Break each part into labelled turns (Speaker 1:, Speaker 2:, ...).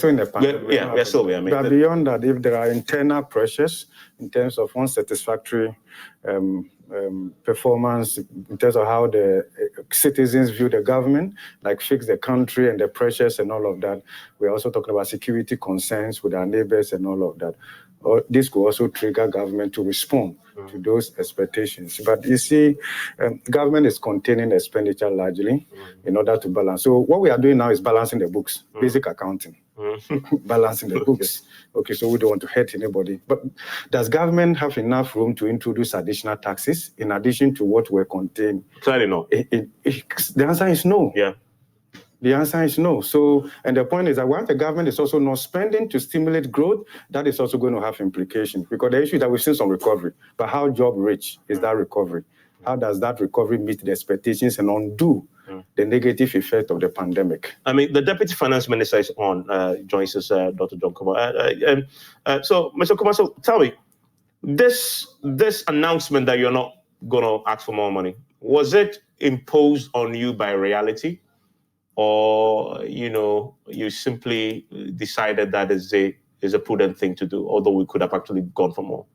Speaker 1: still in the pandemic.
Speaker 2: We are still there.
Speaker 1: But beyond that, if there are internal pressures in terms of unsatisfactory performance, in terms of how the citizens view the government, like fix the country and the pressures and all of that, we're also talking about security concerns with our neighbors and all of that. This could also trigger government to respond to those expectations. But you see, government is containing expenditure largely in order to balance. So what we are doing now is balancing the books, basic accounting, balancing the books. Okay, so we don't want to hurt anybody. But does government have enough room to introduce additional taxes in addition to what we're containing?
Speaker 2: Clearly no.
Speaker 1: The answer is no.
Speaker 2: Yeah.
Speaker 1: The answer is no. So, and the point is that once the government is also not spending to stimulate growth, that is also going to have implications. Because the issue is that we've seen some recovery, but how job-rich is that recovery? How does that recovery meet the expectations and undo the negative effect of the pandemic?
Speaker 2: I mean, the Deputy Finance Minister is on, joins us, Dr. John Kumar. So, Mr. Kumar, so tell me, this announcement that you're not going to ask for more money, was it imposed on you by reality? Or, you simply decided that is a prudent thing to do, although we could have actually gone for more?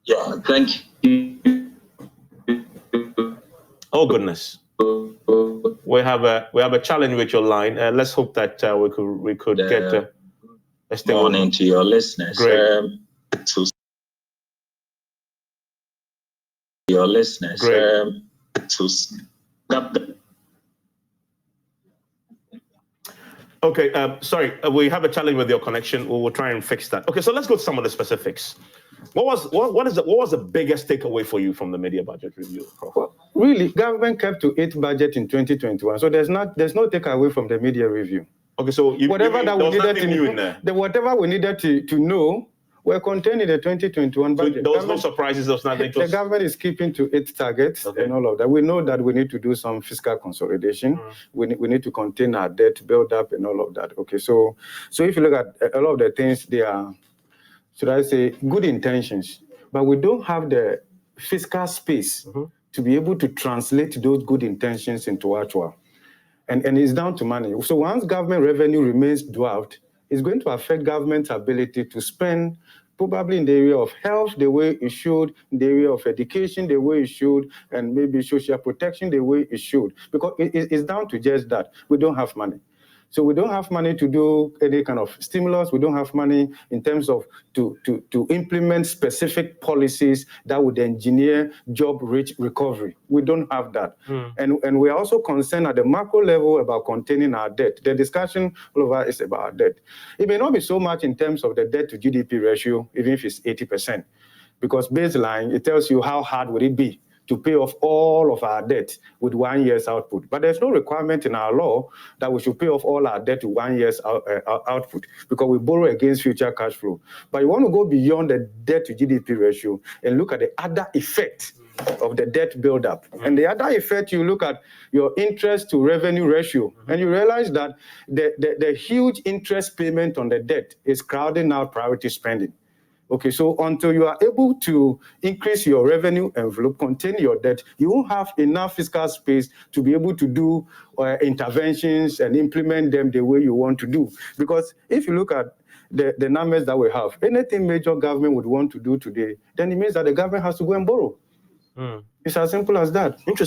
Speaker 3: Yeah, thank you.
Speaker 2: Oh goodness, we have a challenge with your line. Let's hope that we could get a stable.
Speaker 3: Morning to your listeners.
Speaker 2: Great.
Speaker 3: To your listeners.
Speaker 2: Great. Okay, sorry, we have a challenge with your connection. We will try and fix that. Okay, so let's go to some of the specifics. What was the biggest takeaway for you from the media budget review, Prof?
Speaker 1: Well, really, government kept to its budget in 2021, so there's no takeaway from the media review.
Speaker 2: Okay, so whatever
Speaker 1: we needed to know, we're contained in the 2021 budget.
Speaker 2: So there was no surprises, there was nothing.
Speaker 1: The government is keeping to its targets and all of that. We know that we need to do some fiscal consolidation. We need to contain our debt build up and all of that. Okay, so if you look at a lot of the things, they are, should I say, good intentions, but we don't have the fiscal space to be able to translate those good intentions into actual. And it's down to money. So once government revenue remains dwarfed, it's going to affect government's ability to spend probably in the area of health the way it should, in the area of education the way it should, and maybe social protection the way it should. Because it's down to just that. We don't have money. So we don't have money to do any kind of stimulus. We don't have money in terms of to implement specific policies that would engineer job-rich recovery. We don't have that. And we are also concerned at the macro level about containing our debt. The discussion all over is about debt. It may not be so much in terms of the debt to GDP ratio, even if it's 80%, because baseline, it tells you how hard would it be to pay off all of our debt with 1 year's output. But there's no requirement in our law that we should pay off all our debt with 1 year's output, because we borrow against future cash flow. But you want to go beyond the debt to GDP ratio and look at the other effect of the debt buildup. And the other effect, you look at your interest to revenue ratio, and you realize that the huge interest payment on the debt is crowding out priority spending. Okay, so until you are able to increase your revenue envelope, contain your debt, you won't have enough fiscal space to be able to do interventions and implement them the way you want to do. Because if you look at the numbers that we have, anything major government would want to do today, then it means that the government has to go and borrow. It's as simple as that.
Speaker 2: Interesting.